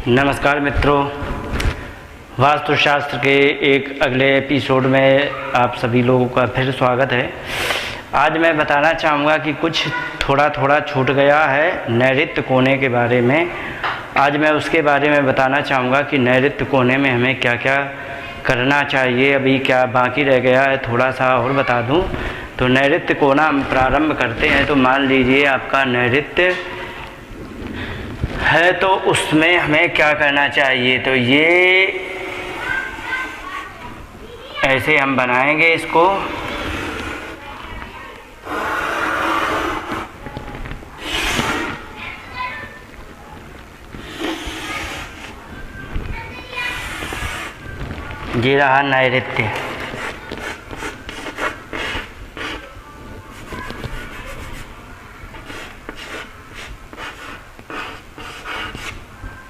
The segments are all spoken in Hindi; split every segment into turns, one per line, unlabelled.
नमस्कार मित्रों, वास्तुशास्त्र के एक अगले एपिसोड में आप सभी लोगों का फिर स्वागत है। आज मैं बताना चाहूँगा कि कुछ थोड़ा छूट गया है नैऋत्य कोने के बारे में। आज मैं उसके बारे में बताना चाहूँगा कि नैऋत्य कोने में हमें क्या क्या करना चाहिए। अभी क्या बाकी रह गया है थोड़ा सा और बता दूँ तो नैऋत्य कोना हम प्रारंभ करते हैं। तो मान लीजिए आपका नैऋत्य है तो उसमें हमें क्या करना चाहिए। तो ये ऐसे हम बनाएंगे इसको। ये रहा नैऋत्य।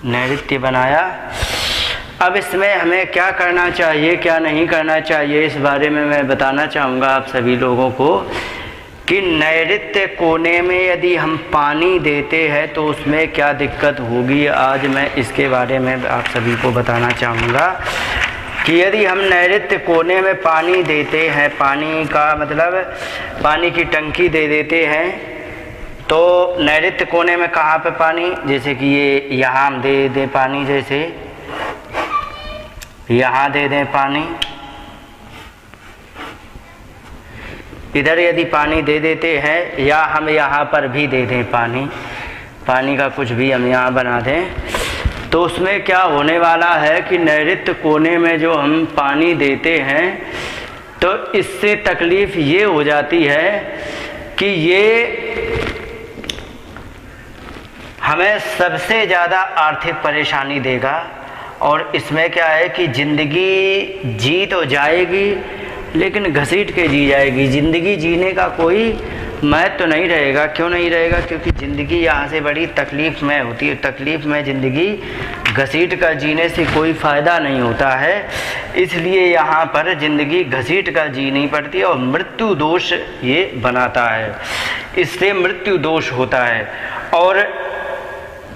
नैऋत्य बनाया। अब इसमें हमें क्या करना चाहिए क्या नहीं करना चाहिए इस बारे में मैं बताना चाहूँगा आप सभी लोगों को कि नैऋत्य कोने में यदि हम पानी देते हैं तो उसमें क्या दिक्कत होगी। आज मैं इसके बारे में आप सभी को बताना चाहूँगा कि यदि हम नैऋत्य कोने में पानी देते हैं, पानी का मतलब पानी की टंकी दे देते हैं, तो नैऋत्य कोने में कहाँ पे पानी, जैसे कि ये यहाँ हम दे दें पानी, जैसे यहाँ दे दें पानी, इधर यदि पानी दे देते हैं या हम यहाँ पर भी दे दें पानी का कुछ भी हम यहाँ बना दें, तो उसमें क्या होने वाला है कि नैऋत्य कोने में जो हम पानी देते हैं तो इससे तकलीफ़ ये हो जाती है कि ये हमें सबसे ज़्यादा आर्थिक परेशानी देगा। और इसमें क्या है कि ज़िंदगी जी तो जाएगी लेकिन घसीट के जी जाएगी। ज़िंदगी जीने का कोई महत्व तो नहीं रहेगा। क्यों नहीं रहेगा? क्योंकि ज़िंदगी यहाँ से बड़ी तकलीफ़ में होती है। तकलीफ़ में ज़िंदगी घसीट कर जीने से कोई फ़ायदा नहीं होता है। इसलिए यहाँ पर ज़िंदगी घसीट कर जीनी पड़ती है और मृत्यु दोष ये बनाता है। इससे मृत्यु दोष होता है। और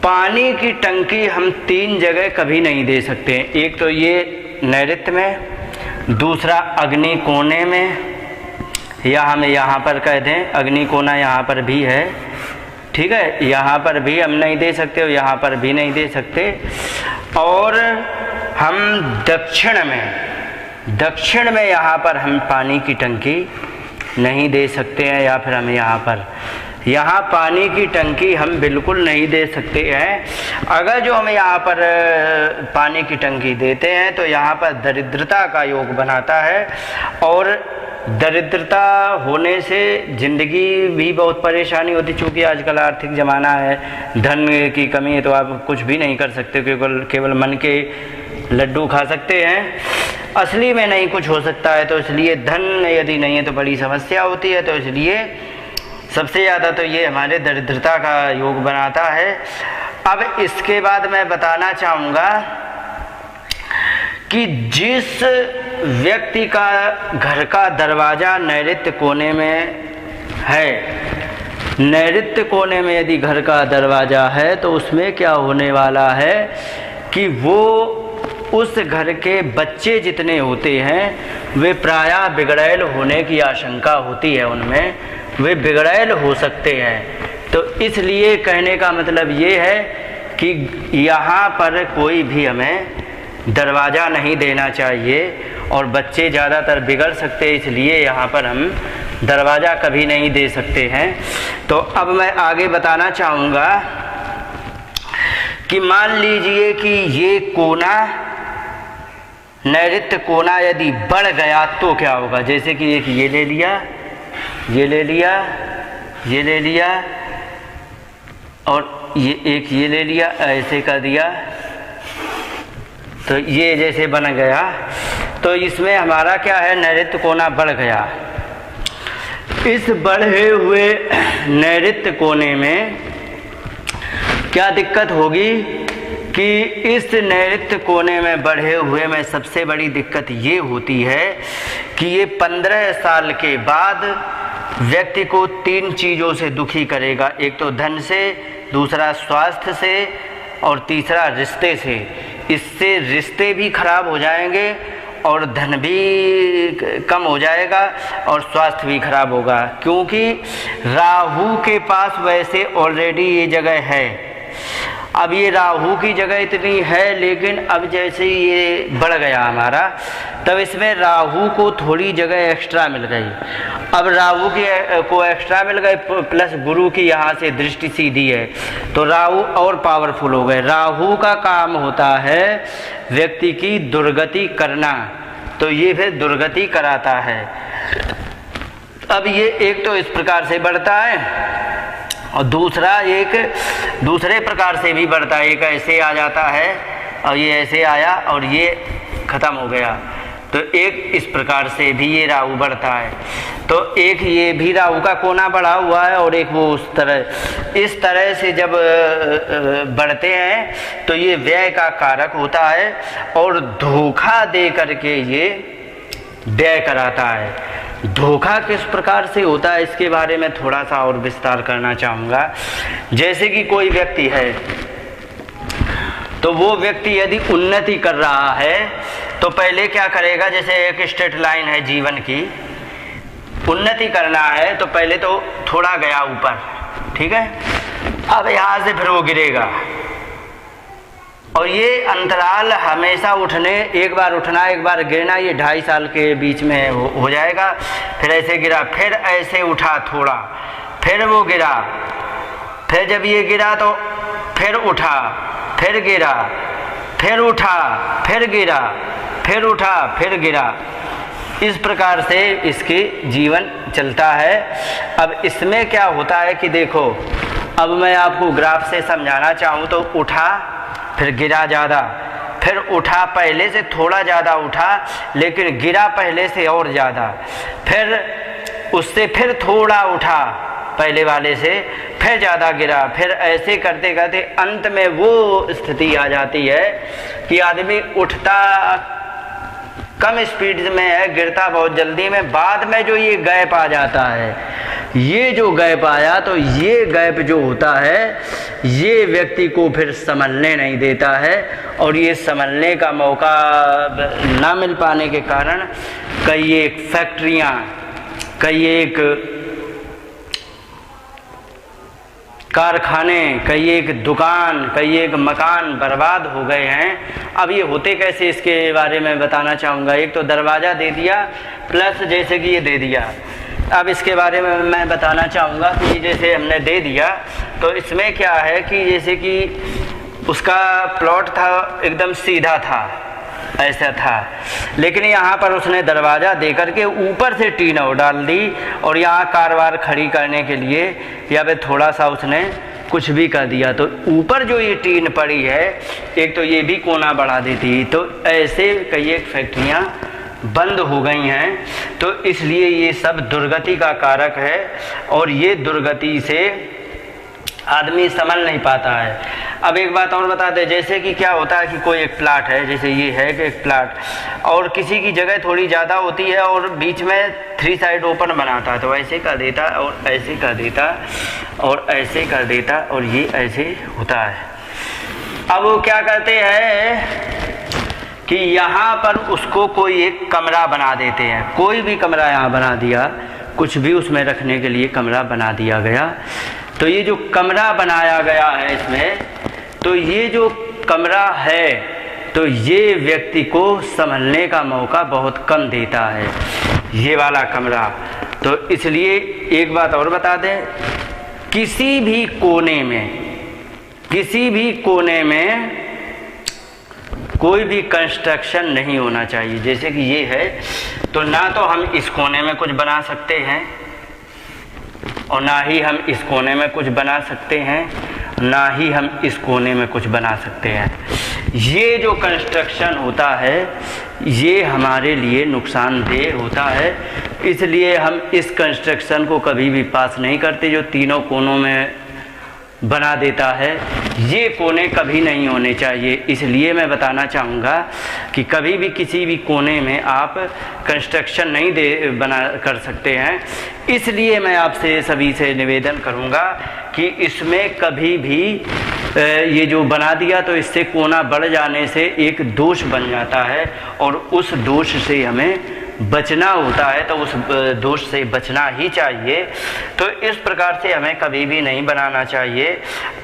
पानी की टंकी हम 3 जगह कभी नहीं दे सकते। एक तो ये नैऋत्य में, दूसरा अग्नि कोने में, या हम यहाँ पर कह दें अग्नि कोना यहाँ पर भी है, ठीक है, यहाँ पर भी हम नहीं दे सकते और यहाँ पर भी नहीं दे सकते। और हम दक्षिण में यहाँ पर हम पानी की टंकी नहीं दे सकते हैं, या फिर हम यहाँ पानी की टंकी हम बिल्कुल नहीं दे सकते हैं। अगर जो हम यहाँ पर पानी की टंकी देते हैं तो यहाँ पर दरिद्रता का योग बनाता है। और दरिद्रता होने से ज़िंदगी भी बहुत परेशानी होती। चूँकि आजकल आर्थिक ज़माना है, धन की कमी है, तो आप कुछ भी नहीं कर सकते, केवल मन के लड्डू खा सकते हैं, असली में नहीं कुछ हो सकता है। तो इसलिए धन यदि नहीं है तो बड़ी समस्या होती है। तो इसलिए सबसे ज़्यादा तो ये हमारे दरिद्रता का योग बनाता है। अब इसके बाद मैं बताना चाहूँगा कि जिस व्यक्ति का घर का दरवाज़ा नैऋत्य कोने में है, नैऋत्य कोने में यदि घर का दरवाज़ा है तो उसमें क्या होने वाला है कि वो उस घर के बच्चे जितने होते हैं वे प्रायः बिगड़ैल होने की आशंका होती है, उनमें वे बिगड़ैल हो सकते हैं। तो इसलिए कहने का मतलब ये है कि यहाँ पर कोई भी हमें दरवाज़ा नहीं देना चाहिए और बच्चे ज़्यादातर बिगड़ सकते हैं, इसलिए यहाँ पर हम दरवाज़ा कभी नहीं दे सकते हैं। तो अब मैं आगे बताना चाहूँगा कि मान लीजिए कि ये कोना नैऋत्य कोना यदि बढ़ गया तो क्या होगा। जैसे कि एक ये ले लिया, ये ले लिया, ये ले लिया और ये एक ये ले लिया, ऐसे कर दिया, तो ये जैसे बन गया। तो इसमें हमारा क्या है, नैऋत्य कोना बढ़ गया। इस बढ़े हुए नैऋत्य कोने में क्या दिक्कत होगी कि इस नैऋत्य कोने में बढ़े हुए में सबसे बड़ी दिक्कत ये होती है कि ये 15 साल के बाद व्यक्ति को 3 चीज़ों से दुखी करेगा। एक तो धन से, दूसरा स्वास्थ्य से और तीसरा रिश्ते से। इससे रिश्ते भी खराब हो जाएंगे और धन भी कम हो जाएगा और स्वास्थ्य भी खराब होगा, क्योंकि राहु के पास वैसे ऑलरेडी ये जगह है। अब ये राहु की जगह इतनी है, लेकिन अब जैसे ये बढ़ गया हमारा, तब इसमें राहु को थोड़ी जगह एक्स्ट्रा मिल गई। अब राहु को एक्स्ट्रा मिल गए, प्लस गुरु की यहाँ से दृष्टि सीधी है, तो राहु और पावरफुल हो गए। राहु का काम होता है व्यक्ति की दुर्गति करना, तो ये फिर दुर्गति कराता है। अब ये एक तो इस प्रकार से बढ़ता है और दूसरा एक दूसरे प्रकार से भी बढ़ता है। एक ऐसे आ जाता है और ये ऐसे आया और ये ख़त्म हो गया, तो एक इस प्रकार से भी ये राहु बढ़ता है। तो एक ये भी राहु का कोना बढ़ा हुआ है और एक वो उस तरह, इस तरह से जब बढ़ते हैं तो ये व्यय का कारक होता है और धोखा दे करके ये व्यय कराता है। धोखा किस प्रकार से होता है इसके बारे में थोड़ा सा और विस्तार करना चाहूँगा। जैसे कि कोई व्यक्ति है, तो वो व्यक्ति यदि उन्नति कर रहा है तो पहले क्या करेगा, जैसे एक स्ट्रेट लाइन है जीवन की, उन्नति करना है तो पहले तो थोड़ा गया ऊपर, ठीक है, अब यहाँ से फिर वो गिरेगा और ये अंतराल हमेशा उठने, एक बार उठना एक बार गिरना, ये 2.5 साल के बीच में हो जाएगा। फिर ऐसे गिरा, फिर ऐसे उठा थोड़ा, फिर वो गिरा, फिर जब ये गिरा तो फिर उठा, फिर गिरा, फिर उठा, फिर गिरा, फिर उठा, फिर गिरा। इस प्रकार से इसके जीवन चलता है। अब इसमें क्या होता है कि देखो, अब मैं आपको ग्राफ से समझाना चाहूँ तो उठा, फिर गिरा ज़्यादा, फिर उठा, पहले से थोड़ा ज़्यादा उठा लेकिन गिरा पहले से और ज़्यादा, फिर उससे फिर थोड़ा उठा पहले वाले से, फिर ज़्यादा गिरा, फिर ऐसे करते करते अंत में वो स्थिति आ जाती है कि आदमी उठता कम स्पीड में है, गिरता बहुत जल्दी में, बाद में जो ये गैप आ जाता है, ये जो गैप आया तो ये गैप जो होता है ये व्यक्ति को फिर संभलने नहीं देता है और ये संभलने का मौका ना मिल पाने के कारण कई एक फैक्ट्रियाँ, कई एक कारखाने, कई एक दुकान, कई एक मकान बर्बाद हो गए हैं। अब ये होते कैसे इसके बारे में बताना चाहूँगा। एक तो दरवाज़ा दे दिया, प्लस जैसे कि ये दे दिया। अब इसके बारे में मैं बताना चाहूँगा कि जैसे हमने दे दिया तो इसमें क्या है कि जैसे कि उसका प्लॉट था एकदम सीधा था, ऐसा था, लेकिन यहाँ पर उसने दरवाज़ा दे करके ऊपर से टीन और डाल दी और यहाँ कारवार खड़ी करने के लिए या फिर थोड़ा सा उसने कुछ भी कर दिया, तो ऊपर जो ये टीन पड़ी है एक तो ये भी कोना बढ़ा देती। तो ऐसे कई एक फैक्ट्रियाँ बंद हो गई हैं, तो इसलिए ये सब दुर्गति का कारक है और ये दुर्गति से आदमी संभल नहीं पाता है। अब एक बात और बता दें, जैसे कि क्या होता है कि कोई एक प्लाट है, जैसे ये है कि एक प्लाट, और किसी की जगह थोड़ी ज़्यादा होती है और बीच में 3 साइड ओपन बनाता है, तो ऐसे कर देता और ऐसे कर देता और ऐसे कर देता और ये ऐसे होता है। अब वो क्या करते हैं कि यहाँ पर उसको कोई एक कमरा बना देते हैं, कोई भी कमरा यहाँ बना दिया, कुछ भी उसमें रखने के लिए कमरा बना दिया गया। तो ये जो कमरा बनाया गया है इसमें, तो ये जो कमरा है तो ये व्यक्ति को संभलने का मौका बहुत कम देता है, ये वाला कमरा। तो इसलिए एक बात और बता दें, किसी भी कोने में कोई भी कंस्ट्रक्शन नहीं होना चाहिए। जैसे कि ये है तो ना तो हम इस कोने में कुछ बना सकते हैं और ना ही हम इस कोने में कुछ बना सकते हैं, ना ही हम इस कोने में कुछ बना सकते हैं। ये जो कंस्ट्रक्शन होता है ये हमारे लिए नुकसानदेह होता है, इसलिए हम इस कंस्ट्रक्शन को कभी भी पास नहीं करते जो तीनों कोनों में बना देता है। ये कोने कभी नहीं होने चाहिए। इसलिए मैं बताना चाहूँगा कि कभी भी किसी भी कोने में आप कंस्ट्रक्शन नहीं बना कर सकते हैं। इसलिए मैं आपसे सभी से निवेदन करूँगा कि इसमें कभी भी ये जो बना दिया, तो इससे कोना बढ़ जाने से एक दोष बन जाता है और उस दोष से हमें बचना होता है, तो उस दोष से बचना ही चाहिए। तो इस प्रकार से हमें कभी भी नहीं बनाना चाहिए।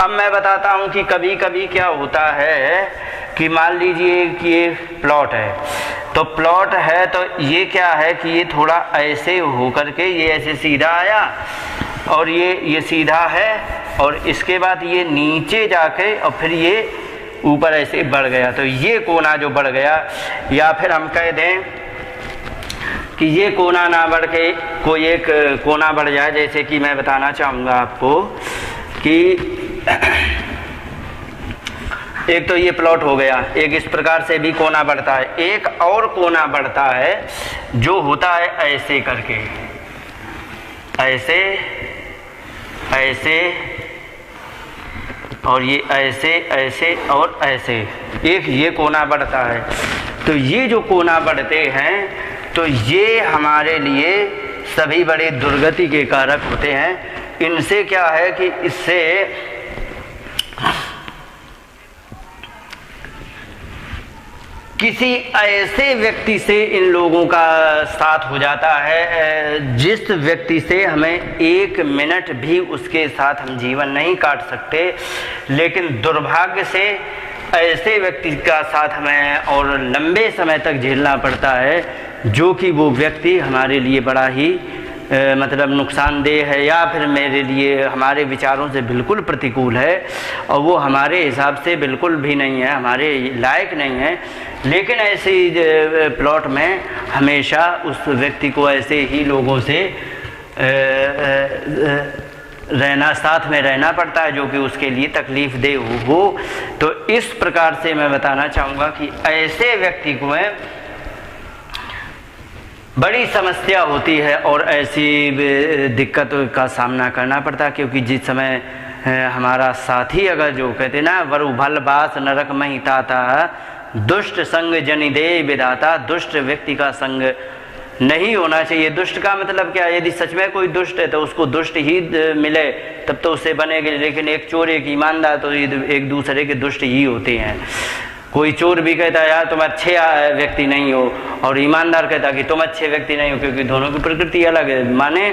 अब मैं बताता हूँ कि कभी कभी क्या होता है कि मान लीजिए कि ये प्लॉट है, तो प्लॉट है तो ये क्या है कि ये थोड़ा ऐसे होकर के ये ऐसे सीधा आया और ये सीधा है, और इसके बाद ये नीचे जाके और फिर ये ऊपर ऐसे बढ़ गया, तो ये कोना जो बढ़ गया, या फिर हम कह दें कि ये कोना ना बढ़ के कोई एक कोना बढ़ जाए। जैसे कि मैं बताना चाहूँगा आपको कि एक तो ये प्लॉट हो गया, एक इस प्रकार से भी कोना बढ़ता है, एक और कोना बढ़ता है जो होता है ऐसे करके, ऐसे ऐसे और ये ऐसे ऐसे और ऐसे, एक ये कोना बढ़ता है। तो ये जो कोना बढ़ते हैं तो ये हमारे लिए सभी बड़े दुर्गति के कारक होते हैं। इनसे क्या है कि इससे किसी ऐसे व्यक्ति से इन लोगों का साथ हो जाता है जिस व्यक्ति से हमें एक मिनट भी उसके साथ हम जीवन नहीं काट सकते, लेकिन दुर्भाग्य से ऐसे व्यक्ति का साथ हमें और लंबे समय तक झेलना पड़ता है, जो कि वो व्यक्ति हमारे लिए बड़ा ही मतलब नुकसानदेह है, या फिर मेरे लिए हमारे विचारों से बिल्कुल प्रतिकूल है और वो हमारे हिसाब से बिल्कुल भी नहीं है, हमारे लायक नहीं है। लेकिन ऐसे प्लॉट में हमेशा उस व्यक्ति को ऐसे ही लोगों से रहना, साथ में रहना पड़ता है, जो कि उसके लिए तकलीफ दे हो। तो इस प्रकार से मैं बताना चाहूँगा कि ऐसे व्यक्ति को बड़ी समस्या होती है और ऐसी दिक्कत का सामना करना पड़ता है, क्योंकि जिस समय हमारा साथी अगर जो कहते ना वरु भल बास नरक मही ताता, दुष्ट संग जनि दे विधाता, दुष्ट व्यक्ति का संग नहीं होना चाहिए। दुष्ट का मतलब क्या, यदि सच में कोई दुष्ट है तो उसको दुष्ट ही मिले तब तो उससे बनेगी, लेकिन एक चोर एक ईमानदार तो एक दूसरे के दुष्ट ही होते हैं। कोई चोर भी कहता है यार तुम अच्छे व्यक्ति नहीं हो, और ईमानदार कहता है कि तुम अच्छे व्यक्ति नहीं हो, क्योंकि दोनों की प्रकृति अलग है। माने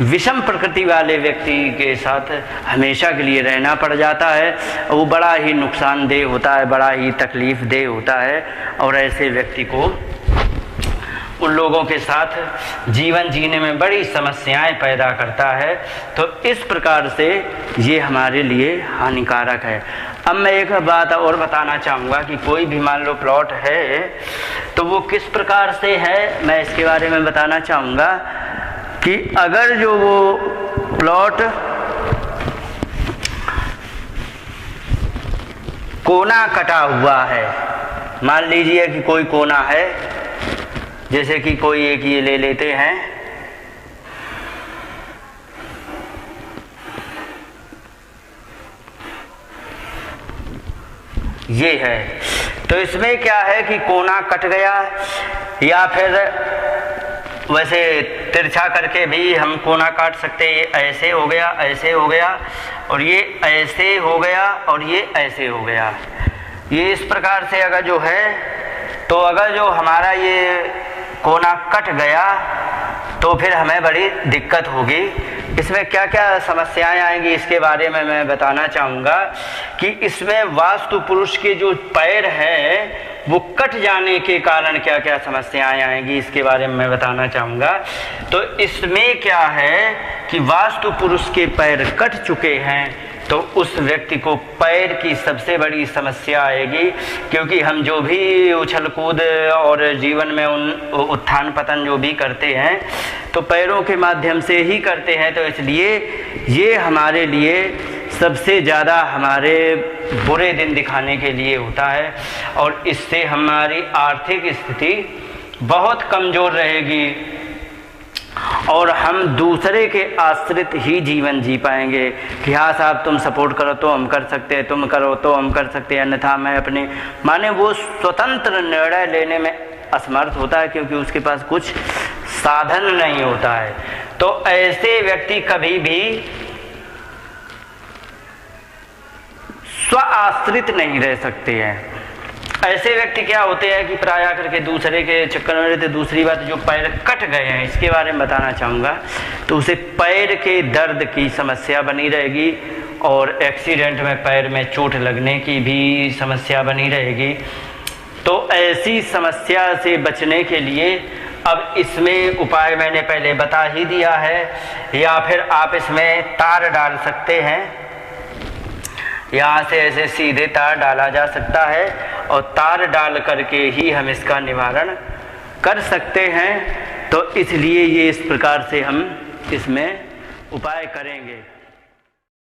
विषम प्रकृति वाले व्यक्ति के साथ हमेशा के लिए रहना पड़ जाता है, वो बड़ा ही नुकसानदेह होता है, बड़ा ही तकलीफ देह होता है, और ऐसे व्यक्ति को उन लोगों के साथ जीवन जीने में बड़ी समस्याएं पैदा करता है। तो इस प्रकार से ये हमारे लिए हानिकारक है। अब मैं एक बात और बताना चाहूँगा कि कोई भी मान लो प्लॉट है तो वो किस प्रकार से है, मैं इसके बारे में बताना चाहूँगा कि अगर जो वो प्लॉट कोना कटा हुआ है, मान लीजिए कि कोई कोना है, जैसे कि कोई एक ये ले लेते हैं, ये है, तो इसमें क्या है कि कोना कट गया, या फिर वैसे तिरछा करके भी हम कोना काट सकते हैं। ये ऐसे हो गया, ऐसे हो गया, और ये ऐसे हो गया, और ये ऐसे हो गया। ये इस प्रकार से अगर जो है, तो अगर जो हमारा ये कोना कट गया तो फिर हमें बड़ी दिक्कत होगी। इसमें क्या क्या समस्याएं आएंगी इसके बारे में मैं बताना चाहूँगा कि इसमें वास्तु पुरुष के जो पैर हैं वो कट जाने के कारण क्या क्या समस्याएं आएंगी इसके बारे में मैं बताना चाहूँगा। तो इसमें क्या है कि वास्तु पुरुष के पैर कट चुके हैं तो उस व्यक्ति को पैर की सबसे बड़ी समस्या आएगी, क्योंकि हम जो भी उछल कूद और जीवन में उन उत्थान पतन जो भी करते हैं तो पैरों के माध्यम से ही करते हैं। तो इसलिए ये हमारे लिए सबसे ज़्यादा हमारे बुरे दिन दिखाने के लिए होता है, और इससे हमारी आर्थिक स्थिति बहुत कमज़ोर रहेगी और हम दूसरे के आश्रित ही जीवन जी पाएंगे कि हाँ साहब तुम सपोर्ट करो तो हम कर सकते हैं, तुम करो तो हम कर सकते हैं, अन्यथा मैं अपने, माने वो स्वतंत्र निर्णय लेने में असमर्थ होता है क्योंकि उसके पास कुछ साधन नहीं होता है। तो ऐसे व्यक्ति कभी भी स्व आश्रित नहीं रह सकते हैं। ऐसे व्यक्ति क्या होते हैं कि प्राय करके दूसरे के चक्कर में रहते। दूसरी बात, जो पैर कट गए हैं इसके बारे में बताना चाहूँगा, तो उसे पैर के दर्द की समस्या बनी रहेगी और एक्सीडेंट में पैर में चोट लगने की भी समस्या बनी रहेगी। तो ऐसी समस्या से बचने के लिए अब इसमें उपाय मैंने पहले बता ही दिया है, या फिर आप इसमें तार डाल सकते हैं। यहाँ से ऐसे सीधे तार डाला जा सकता है और तार डाल करके ही हम इसका निवारण कर सकते हैं। तो इसलिए ये इस प्रकार से हम इसमें उपाय करेंगे।